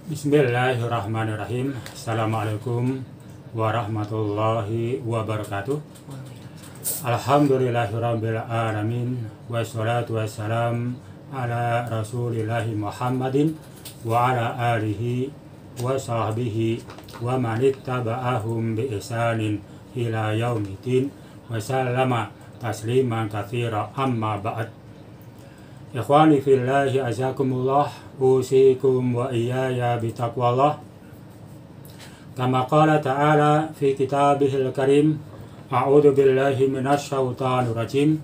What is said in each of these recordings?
Bismillahirrahmanirrahim. Assalamualaikum warahmatullahi wabarakatuh. Alhamdulillahirabbil alamin. Wassalatu wassalam ala rasulillahi Muhammadin wa ala alihi wa sahbihi wa man ittaba'ahum bi ihsanin ila yaumiddin wa sallama tasliman katsira amma ba'd. Ikhwani fillahi azakumullah, usikum wa iyaya bitaqwallah. Kama qala ta'ala fi kitabihil karim, a'udzu billahi minasy syaithanir rajim.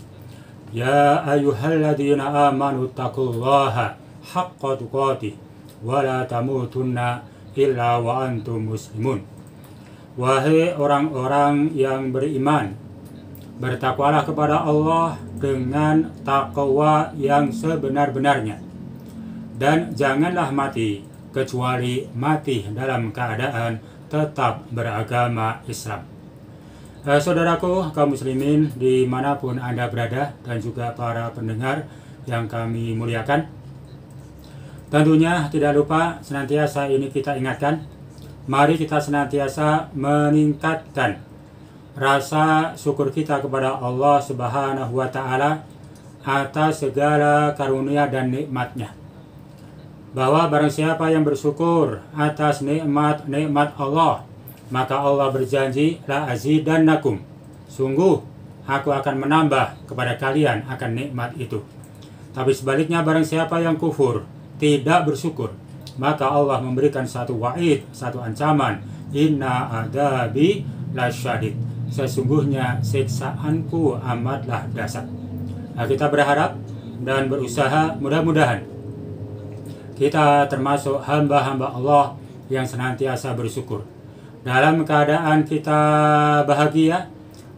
Ya ayyuhalladzina amanu taqullaha haqqa tuqatih wa la tamutunna illa wa antum muslimun. Wahai orang-orang yang beriman, bertakwalah kepada Allah dengan takwa yang sebenar-benarnya, dan janganlah mati kecuali mati dalam keadaan tetap beragama Islam. Saudaraku kaum muslimin dimanapun Anda berada, dan juga para pendengar yang kami muliakan, tentunya tidak lupa senantiasa ini kita ingatkan, mari kita senantiasa meningkatkan rasa syukur kita kepada Allah Subhanahu wa Ta'ala atas segala karunia dan nikmatnya. Bahwa barang siapa yang bersyukur atas nikmat Allah, maka Allah berjanji, la azidannakum, sungguh aku akan menambah kepada kalian akan nikmat itu. Tapi sebaliknya barang siapa yang kufur, tidak bersyukur, maka Allah memberikan satu wa'id, satu ancaman, inna adabi lasyadid, sesungguhnya siksaanku amatlah dahsyat. Nah, kita berharap dan berusaha mudah-mudahan kita termasuk hamba-hamba Allah yang senantiasa bersyukur. Dalam keadaan kita bahagia,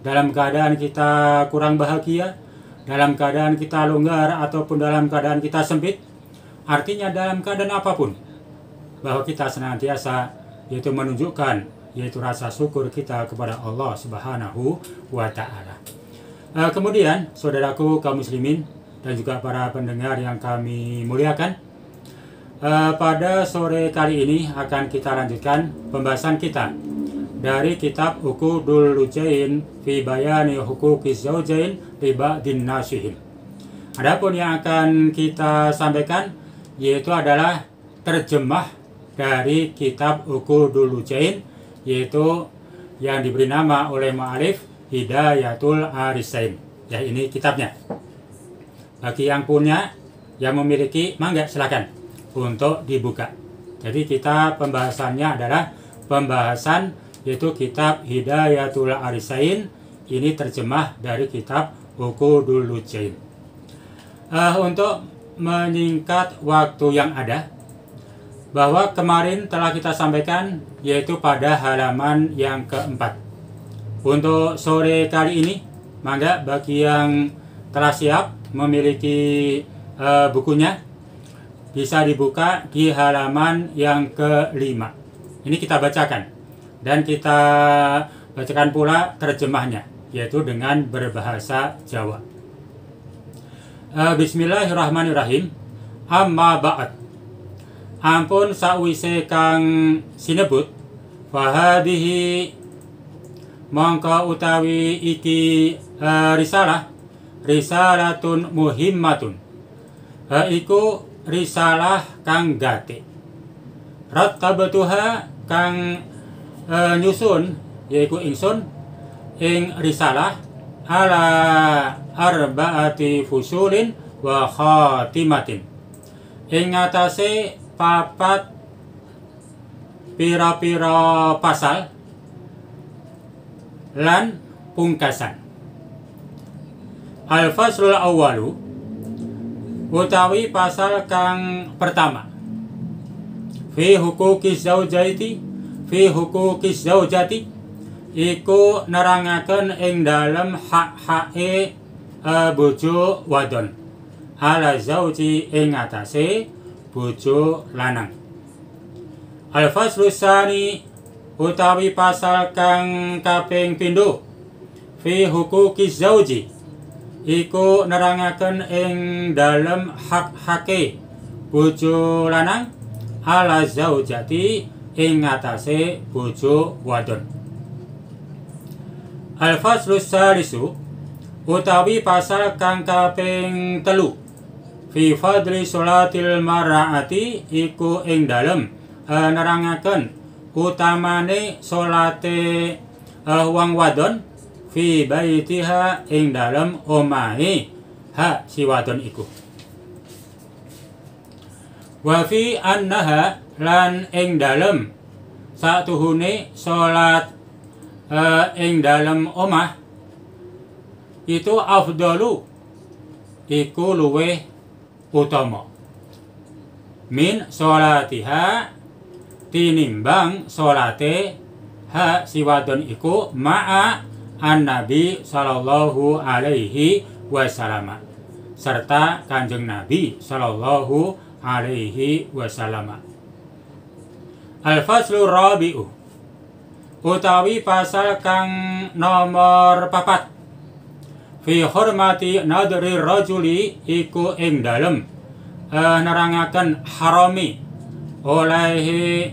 dalam keadaan kita kurang bahagia, dalam keadaan kita longgar ataupun dalam keadaan kita sempit, artinya dalam keadaan apapun, bahwa kita senantiasa yaitu menunjukkan yaitu rasa syukur kita kepada Allah Subhanahu wa Ta'ala. Kemudian saudaraku kaum muslimin dan juga para pendengar yang kami muliakan, pada sore kali ini akan kita lanjutkan pembahasan kita dari kitab Uqudul Lujain fi Bayani Huquqiz Zaujain li Ba'din Nasihin. Adapun yang akan kita sampaikan yaitu adalah terjemah dari kitab Uqudul Lujain, yaitu yang diberi nama oleh mu'alif Hidayatul Arisain. Ya, ini kitabnya. Bagi yang punya, yang memiliki, mangga silakan untuk dibuka. Jadi kita pembahasannya adalah pembahasan yaitu kitab Hidayatul Arisain. Ini terjemah dari kitab Uqudul Lujain. Untuk menyingkat waktu yang ada, bahwa kemarin telah kita sampaikan yaitu pada halaman yang keempat. Untuk sore kali ini, mangga bagi yang telah siap memiliki bukunya, bisa dibuka di halaman yang kelima. Ini kita bacakan dan kita bacakan pula terjemahnya, yaitu dengan berbahasa Jawa. Bismillahirrahmanirrahim. Amma ba'd. Ampun sawise kang sinebut, fahadihi mongko utawi iki risalatun muhimmatun, iku risalah kang gate. Rattabatuha kang nyusun yaiku ingsun ing risalah ala arba'ati fusulin wa khatimatin, ing atase papat pira-pira pasal lan pungkasan. Al-faslul awwalu, utawi pasal kang pertama, fi huquqiz zaujati, iku nerangaken ing dalem hak-hake bojo wadon, ala zauji ing atase bojo lanang. Al-faslus tsani, utawi pasal kang kaping pindho, fi huquqiz zauji, iku nerangaken ing dalem hak-hake bojo lanang, ala zaujati ing ngatasé bojo wadon. Al-faslu salisu utawi pasal kang kaping 3 fi fadli sholatil mar'ati iku ing dalem nerangaken utamane salate wong wadon fi baitiha ing dalem omahe si wadon iku. Wa fi annaha lan ing dalem satuhune salat ing dalem omah itu afdalu iku luweh utama min sholatiha tinimbang sholate si wadon iku ma'a an-nabi sallallahu alaihi wasallam serta kanjeng Nabi sallallahu alaihi wasallam. Al-faslu rabi'u utawi pasal kang nomor 4 fi hormati nadri rajuli iku ing dalem nerangaken harami oleh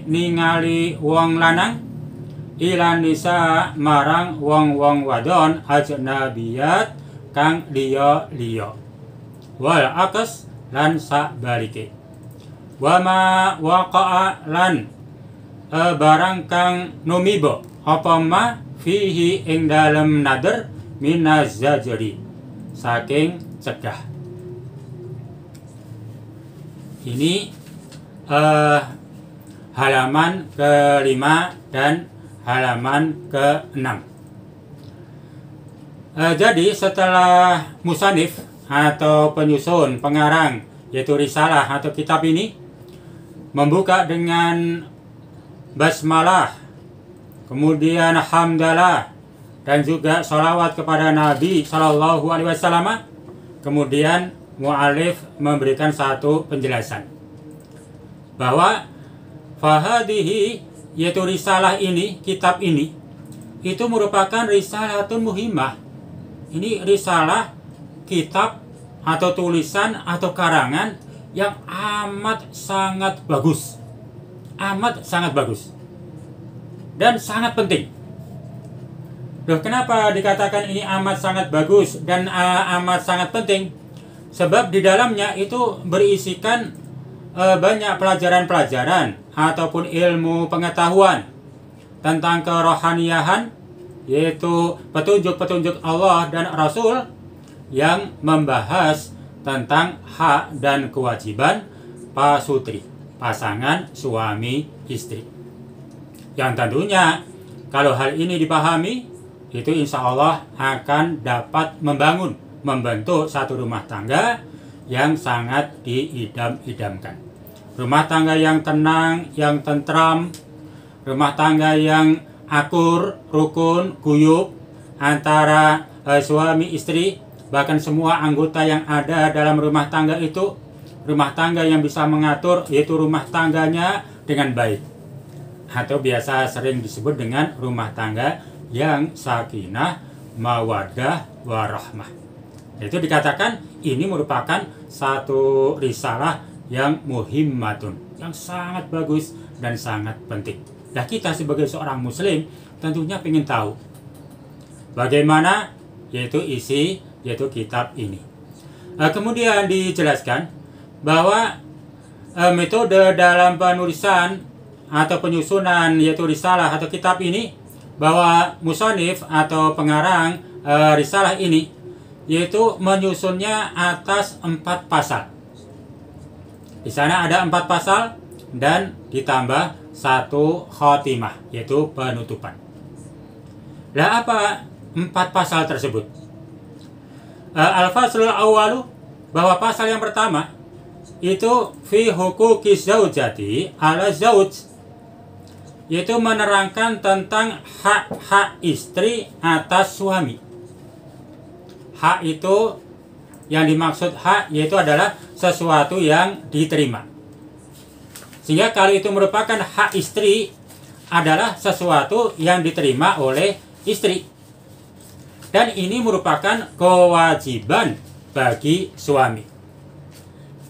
ningali wong lanang ilan nisa marang wong-wong wadon ajnabiyat kang liya-liya wal akas lan sabalike wama waqa'a lan barang kang numiba apa ma fihi ing dalem nadr minaz zajri saking cegah. Ini halaman ke-5 dan halaman ke-6. Jadi setelah musanif atau penyusun pengarang yaitu risalah atau kitab ini membuka dengan basmalah, kemudian hamdalah dan juga sholawat kepada Nabi Sallallahu Alaihi Wasallam. Kemudian mu'alif memberikan satu penjelasan bahwa fahadihi yaitu risalah ini, kitab ini itu merupakan risalatun muhimmah. Ini risalah, kitab atau tulisan atau karangan yang amat sangat bagus, dan sangat penting. Loh, kenapa dikatakan ini amat sangat bagus dan amat sangat penting? Sebab di dalamnya itu berisikan banyak pelajaran-pelajaran ataupun ilmu pengetahuan tentang kerohaniahan, yaitu petunjuk-petunjuk Allah dan Rasul yang membahas tentang hak dan kewajiban pasutri, pasangan suami istri. Yang tentunya kalau hal ini dipahami, itu insya Allah akan dapat membentuk satu rumah tangga yang sangat diidam-idamkan. Rumah tangga yang tenang, yang tentram, rumah tangga yang akur, rukun, guyub antara suami istri, bahkan semua anggota yang ada dalam rumah tangga itu, rumah tangga yang bisa mengatur yaitu rumah tangganya dengan baik, atau biasa sering disebut dengan rumah tangga yang sakinah, mawaddah, warahmah. Itu dikatakan ini merupakan satu risalah yang muhimmatun, yang sangat bagus dan sangat penting. Nah, kita sebagai seorang muslim tentunya ingin tahu bagaimana yaitu isi yaitu kitab ini. Kemudian dijelaskan bahwa metode dalam penulisan atau penyusunan yaitu risalah atau kitab ini, bahwa musonif atau pengarang risalah ini yaitu menyusunnya atas 4 pasal. Di sana ada 4 pasal dan ditambah 1 khotimah yaitu penutupan. Lah, apa 4 pasal tersebut? Al-faslul awwalu, bahwa pasal yang pertama itu fi huquqi zaujati ala zauj, yaitu menerangkan tentang hak-hak istri atas suami. Hak itu, yang dimaksud hak yaitu adalah sesuatu yang diterima. Sehingga kalau itu merupakan hak istri, adalah sesuatu yang diterima oleh istri. Dan ini merupakan kewajiban bagi suami.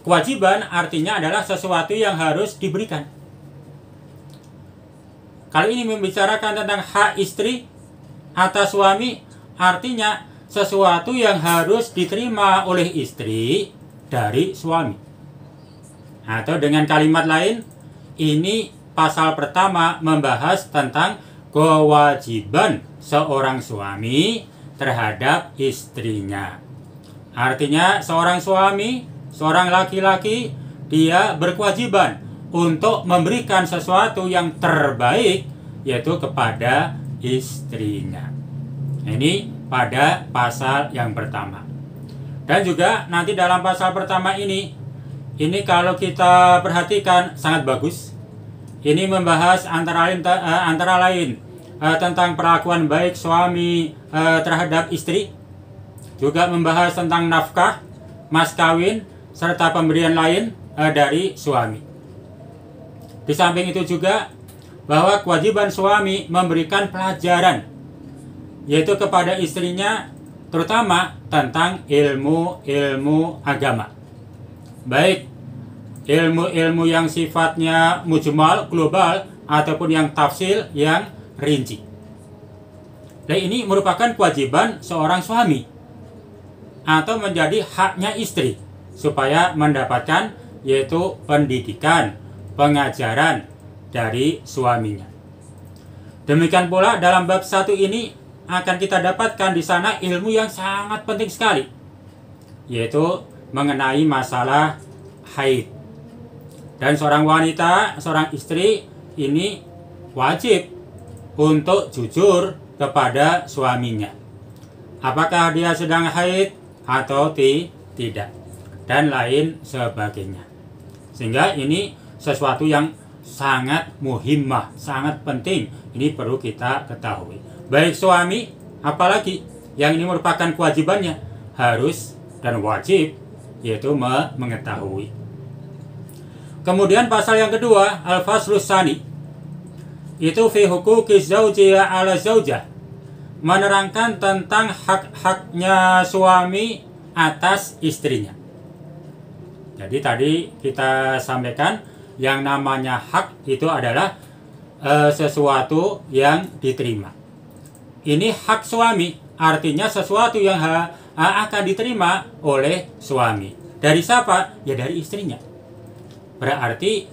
Kewajiban artinya adalah sesuatu yang harus diberikan. Kalau ini membicarakan tentang hak istri atas suami, artinya sesuatu yang harus diterima oleh istri dari suami. Atau dengan kalimat lain, ini pasal pertama membahas tentang kewajiban seorang suami terhadap istrinya. Artinya seorang suami, seorang laki-laki, dia berkewajiban untuk memberikan sesuatu yang terbaik, yaitu kepada istrinya. Ini pada pasal yang pertama. Dan juga nanti dalam pasal pertama ini kalau kita perhatikan sangat bagus. Ini membahas antara lain tentang perlakuan baik suami terhadap istri, juga membahas tentang nafkah, mas kawin, serta pemberian lain dari suami. Di samping itu juga bahwa kewajiban suami memberikan pelajaran, yaitu kepada istrinya, terutama tentang ilmu-ilmu agama. Baik ilmu-ilmu yang sifatnya mujmal, global, ataupun yang tafsil, yang rinci. Dan ini merupakan kewajiban seorang suami, atau menjadi haknya istri, supaya mendapatkan yaitu pendidikan, pengajaran dari suaminya. Demikian pula dalam bab 1 ini akan kita dapatkan di sana ilmu yang sangat penting sekali, yaitu mengenai masalah haid. Dan seorang wanita, seorang istri ini wajib untuk jujur kepada suaminya, apakah dia sedang haid atau tidak, dan lain sebagainya. Sehingga ini sesuatu yang sangat muhimmah, sangat penting. Ini perlu kita ketahui. Baik suami, apalagi yang ini merupakan kewajibannya, harus dan wajib, yaitu mengetahui. Kemudian pasal yang kedua, al-faslus tsani, itu fi huquqiz zauji ala zaujah, menerangkan tentang hak-haknya suami atas istrinya. Jadi tadi kita sampaikan yang namanya hak itu adalah sesuatu yang diterima. Ini hak suami, artinya sesuatu yang akan diterima oleh suami. Dari siapa? Ya dari istrinya. Berarti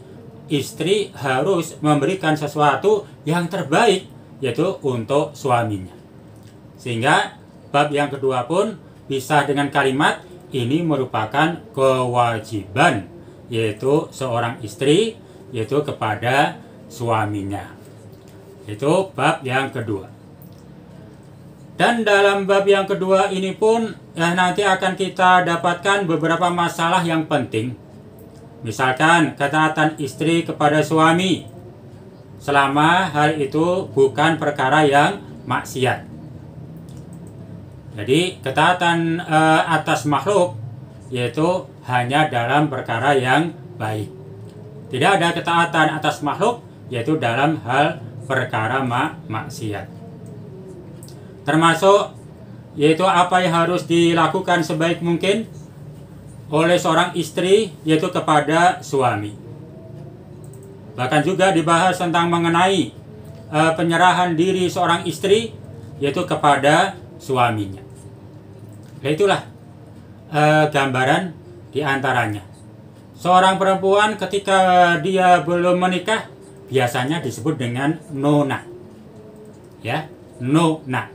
istri harus memberikan sesuatu yang terbaik, yaitu untuk suaminya. Sehingga bab yang kedua pun bisa dengan kalimat ini merupakan kewajiban, yaitu seorang istri, yaitu kepada suaminya. Itu bab yang kedua. Dan dalam bab yang kedua ini pun nanti akan kita dapatkan beberapa masalah yang penting. Misalkan ketaatan istri kepada suami selama hal itu bukan perkara yang maksiat. Jadi ketaatan atas makhluk yaitu hanya dalam perkara yang baik. Tidak ada ketaatan atas makhluk yaitu dalam hal perkara maksiat. Termasuk yaitu apa yang harus dilakukan sebaik mungkin oleh seorang istri yaitu kepada suami. Bahkan juga dibahas tentang mengenai penyerahan diri seorang istri yaitu kepada suaminya. Nah itulah gambaran diantaranya. Seorang perempuan ketika dia belum menikah biasanya disebut dengan nona. Ya, nona.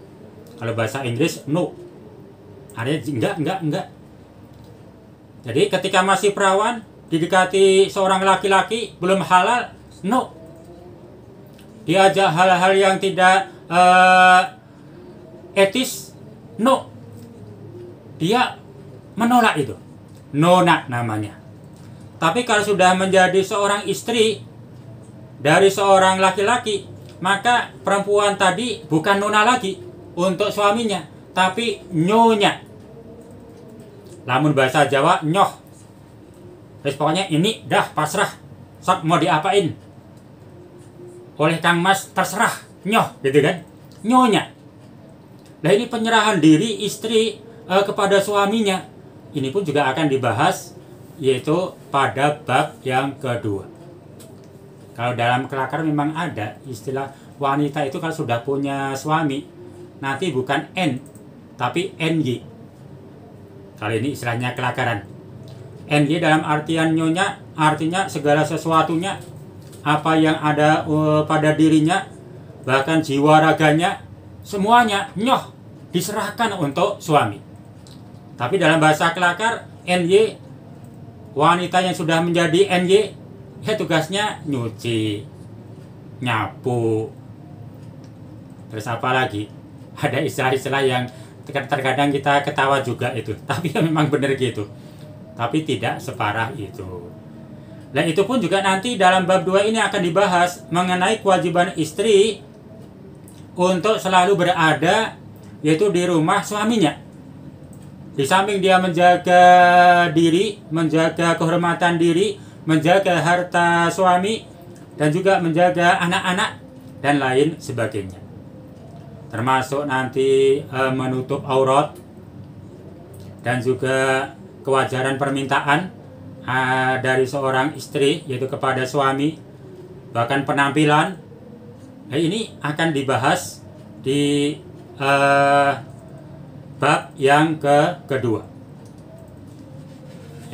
Kalau bahasa Inggris no. Artinya enggak. Jadi ketika masih perawan didekati seorang laki-laki belum halal, no. Diajak hal-hal yang tidak etis, no. Dia menolak itu. Nona namanya. Tapi kalau sudah menjadi seorang istri dari seorang laki-laki, maka perempuan tadi bukan nona lagi untuk suaminya, tapi nyonya. Lamun bahasa Jawa nyoh. Terus pokoknya ini dah pasrah. Sok mau diapain? Oleh Kang Mas terserah, nyoh, gitu kan? Nyonya. Nah ini penyerahan diri istri kepada suaminya. Ini pun juga akan dibahas yaitu pada bab yang kedua. Kalau dalam kelakar memang ada istilah wanita itu kalau sudah punya suami, nanti bukan N, tapi NY. Kalau ini istilahnya kelakaran. NY dalam artian nyonya, artinya segala sesuatunya, apa yang ada pada dirinya, bahkan jiwa raganya, semuanya nyoh diserahkan untuk suami. Tapi dalam bahasa kelakar, NY, wanita yang sudah menjadi NY, ya tugasnya nyuci, nyapu, terus apa lagi? Ada istilah-istilah yang terkadang kita ketawa juga itu, tapi ya memang benar gitu. Tapi tidak separah itu. Dan itu pun juga nanti dalam bab 2 ini akan dibahas mengenai kewajiban istri untuk selalu berada yaitu di rumah suaminya. Di samping dia menjaga diri, menjaga kehormatan diri, menjaga harta suami, dan juga menjaga anak-anak dan lain sebagainya. Termasuk nanti menutup aurat dan juga kewajaran permintaan dari seorang istri yaitu kepada suami, bahkan penampilan. Ini akan dibahas di bab yang kedua.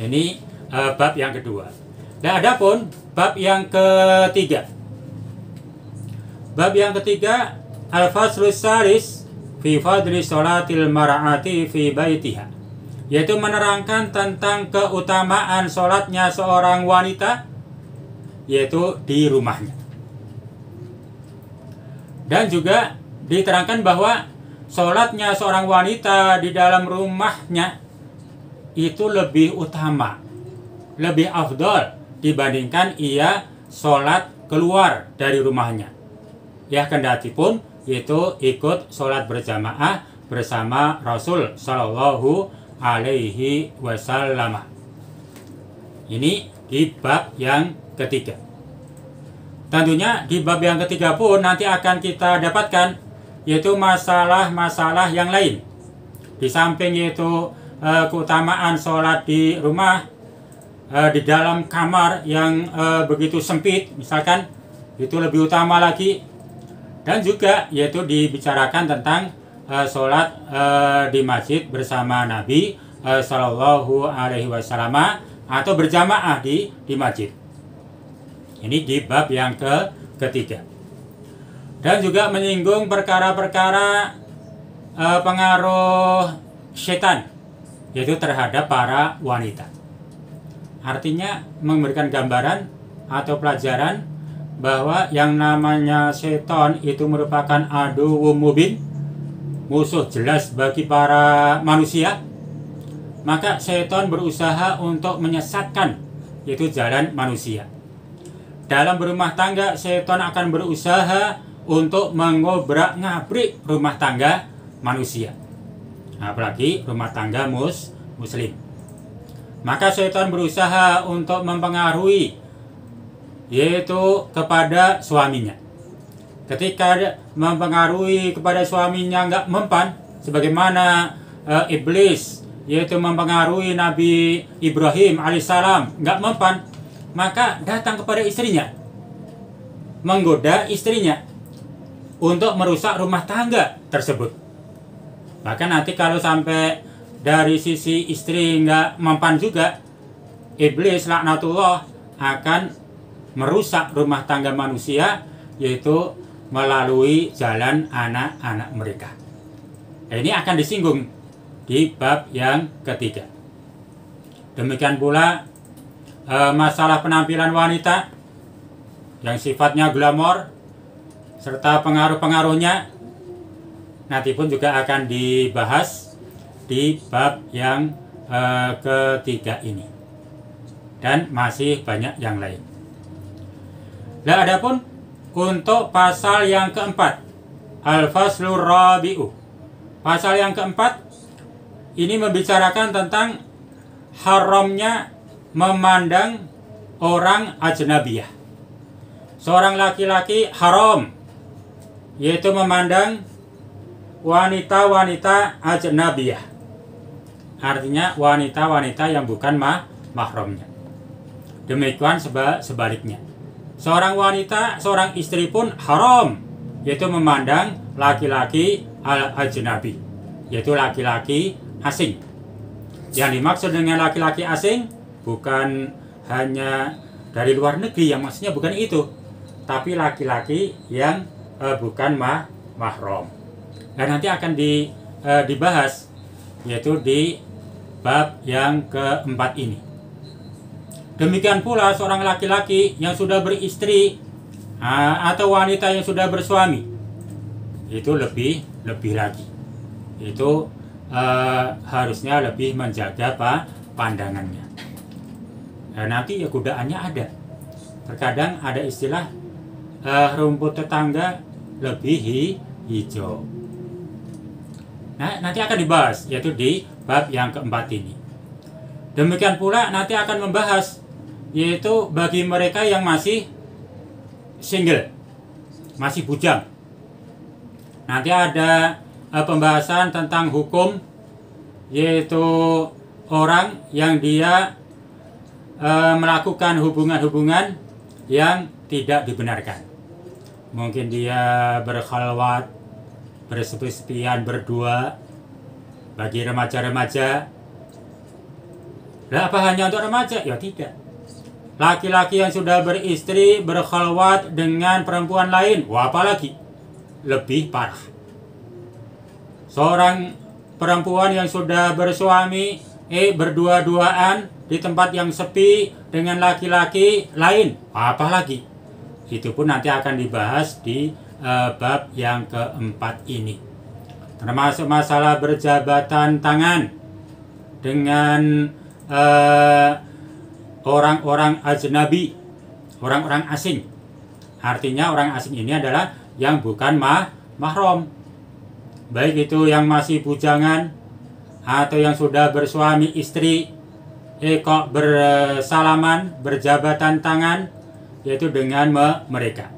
Ini bab yang kedua. Dan adapun bab yang ketiga. Bab yang ketiga, al-faslus salis fi fadli sholatil mar'ati fi baitiha, yaitu menerangkan tentang keutamaan sholatnya seorang wanita yaitu di rumahnya. Dan juga diterangkan bahwa sholatnya seorang wanita di dalam rumahnya itu lebih utama, lebih afdol dibandingkan ia sholat keluar dari rumahnya. Ya kendati pun itu ikut sholat berjamaah bersama Rasul Shallallahu Alaihi Wasallam. Ini di bab yang ketiga. Tentunya di bab yang ketiga pun nanti akan kita dapatkan yaitu masalah-masalah yang lain. Di samping yaitu keutamaan sholat di rumah, di dalam kamar yang begitu sempit misalkan, itu lebih utama lagi. Dan juga yaitu dibicarakan tentang sholat di masjid bersama Nabi Shallallahu Alaihi Wasallam atau berjamaah di masjid. Ini di bab yang ketiga. Dan juga menyinggung perkara-perkara pengaruh setan yaitu terhadap para wanita. Artinya memberikan gambaran atau pelajaran bahwa yang namanya setan itu merupakan aduwwum mubin, musuh jelas bagi para manusia. Maka setan berusaha untuk menyesatkan yaitu jalan manusia. Dalam berumah tangga, setan akan berusaha untuk mengobrak-ngabrik rumah tangga manusia, apalagi rumah tangga muslim. Maka setan berusaha untuk mempengaruhi yaitu kepada suaminya. Ketika mempengaruhi kepada suaminya nggak mempan, sebagaimana iblis yaitu mempengaruhi Nabi Ibrahim alaihissalam nggak mempan, maka datang kepada istrinya, menggoda istrinya untuk merusak rumah tangga tersebut. Bahkan nanti kalau sampai dari sisi istri nggak mempan juga, iblis laknatullah akan merusak rumah tangga manusia yaitu melalui jalan anak-anak mereka. Ini akan disinggung di bab yang ketiga. Demikian pula masalah penampilan wanita yang sifatnya glamor serta pengaruh-pengaruhnya nanti pun juga akan dibahas di bab yang ketiga ini, dan masih banyak yang lain. Nah, adapun untuk pasal yang keempat, al-faslur rabi'u, pasal yang keempat ini membicarakan tentang haramnya memandang orang ajnabiyah. Seorang laki-laki haram yaitu memandang wanita-wanita ajnabiyah, artinya wanita-wanita yang bukan mahramnya. Demikian sebaliknya. Seorang wanita, seorang istri pun haram, yaitu memandang laki-laki al-ajnabi, yaitu laki-laki asing. Yang dimaksud dengan laki-laki asing bukan hanya dari luar negeri, yang maksudnya bukan itu, tapi laki-laki yang bukan mahram. Dan nanti akan dibahas, yaitu di bab yang keempat ini. Demikian pula seorang laki-laki yang sudah beristri atau wanita yang sudah bersuami, itu lebih lagi. Itu harusnya lebih menjaga pandangannya. Nanti ya godaannya ada. Terkadang ada istilah rumput tetangga lebih hijau. Nah, nanti akan dibahas, yaitu di bab yang keempat ini. Demikian pula nanti akan membahas, yaitu bagi mereka yang masih single, masih bujang. Nanti ada pembahasan tentang hukum, yaitu orang yang dia melakukan hubungan-hubungan yang tidak dibenarkan. Mungkin dia berkhalwat, bersepi-sepian berdua. Bagi remaja-remaja, lah apa hanya untuk remaja? Ya tidak. Laki-laki yang sudah beristri berkhalwat dengan perempuan lain, wah apalagi lebih parah. Seorang perempuan yang sudah bersuami berdua-duaan di tempat yang sepi dengan laki-laki lain, apalagi itu pun nanti akan dibahas di bab yang keempat ini. Termasuk masalah berjabatan tangan dengan orang-orang ajnabi, orang-orang asing. Artinya orang asing ini adalah yang bukan mahram, baik itu yang masih bujangan atau yang sudah bersuami istri, kok bersalaman, berjabatan tangan, yaitu dengan mereka.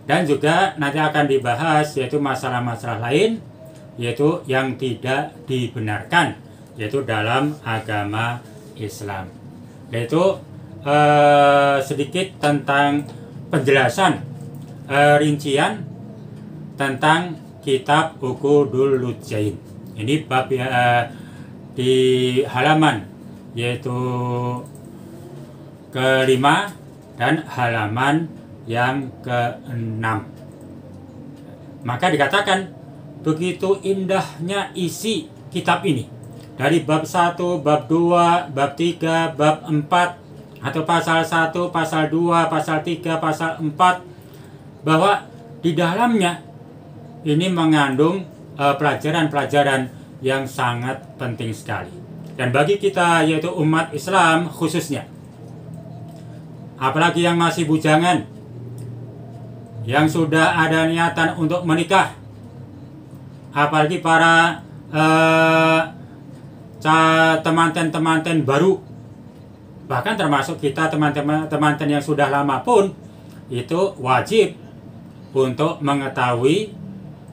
Dan juga nanti akan dibahas, yaitu masalah-masalah lain, yaitu yang tidak dibenarkan, yaitu dalam agama Islam. Yaitu sedikit tentang penjelasan rincian tentang kitab Uqudul Lujain. Ini bab di halaman yaitu kelima dan halaman yang ke-6. Maka dikatakan begitu indahnya isi kitab ini. Dari bab 1, bab 2, bab 3, bab 4, atau pasal 1, pasal 2, pasal 3, pasal 4, bahwa di dalamnya ini mengandung pelajaran-pelajaran yang sangat penting sekali. Dan bagi kita, yaitu umat Islam khususnya, apalagi yang masih bujangan, yang sudah ada niatan untuk menikah, apalagi para temanten-temanten baru, bahkan termasuk kita temanten yang sudah lama pun, itu wajib untuk mengetahui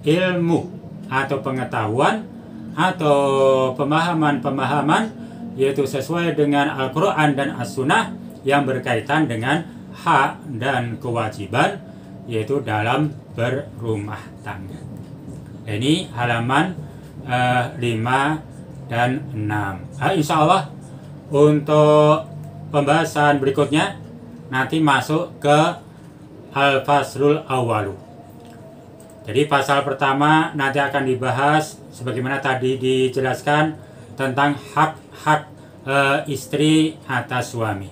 ilmu atau pengetahuan atau pemahaman-pemahaman, yaitu sesuai dengan Al-Quran dan As-Sunnah yang berkaitan dengan hak dan kewajiban, yaitu dalam berumah tangga. Ini halaman 5 dan 6. Insya Allah untuk pembahasan berikutnya nanti masuk ke Al-Faslul Awalu. Jadi pasal pertama nanti akan dibahas sebagaimana tadi dijelaskan tentang hak-hak istri atas suami.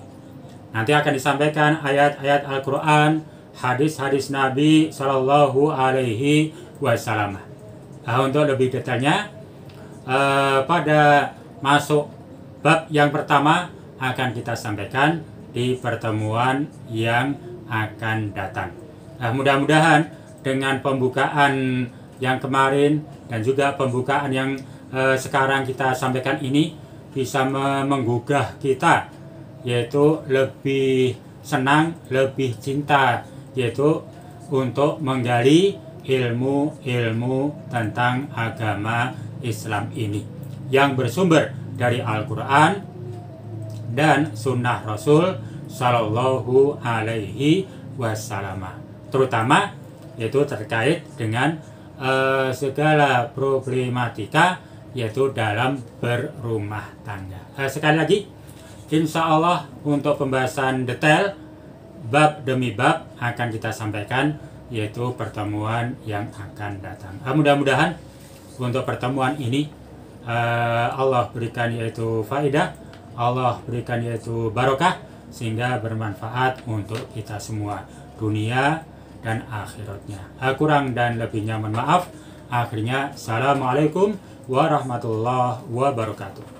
Nanti akan disampaikan ayat-ayat Al-Quran, hadis-hadis Nabi Shallallahu Alaihi Wasallam. Untuk lebih detailnya pada masuk bab yang pertama akan kita sampaikan di pertemuan yang akan datang. Mudah-mudahan dengan pembukaan yang kemarin dan juga pembukaan yang sekarang kita sampaikan ini bisa menggugah kita, yaitu lebih senang, lebih cinta, yaitu untuk menggali ilmu-ilmu tentang agama Islam ini yang bersumber dari Al-Quran dan Sunnah Rasul Sallallahu Alaihi Wasallam, terutama yaitu terkait dengan segala problematika yaitu dalam berumah tangga. Sekali lagi, insya Allah untuk pembahasan detail bab demi bab akan kita sampaikan yaitu pertemuan yang akan datang. Mudah-mudahan untuk pertemuan ini Allah berikan yaitu faedah, Allah berikan yaitu barokah, sehingga bermanfaat untuk kita semua dunia dan akhiratnya. Kurang dan lebihnya mohon maaf. Akhirnya, assalamualaikum warahmatullahi wabarakatuh.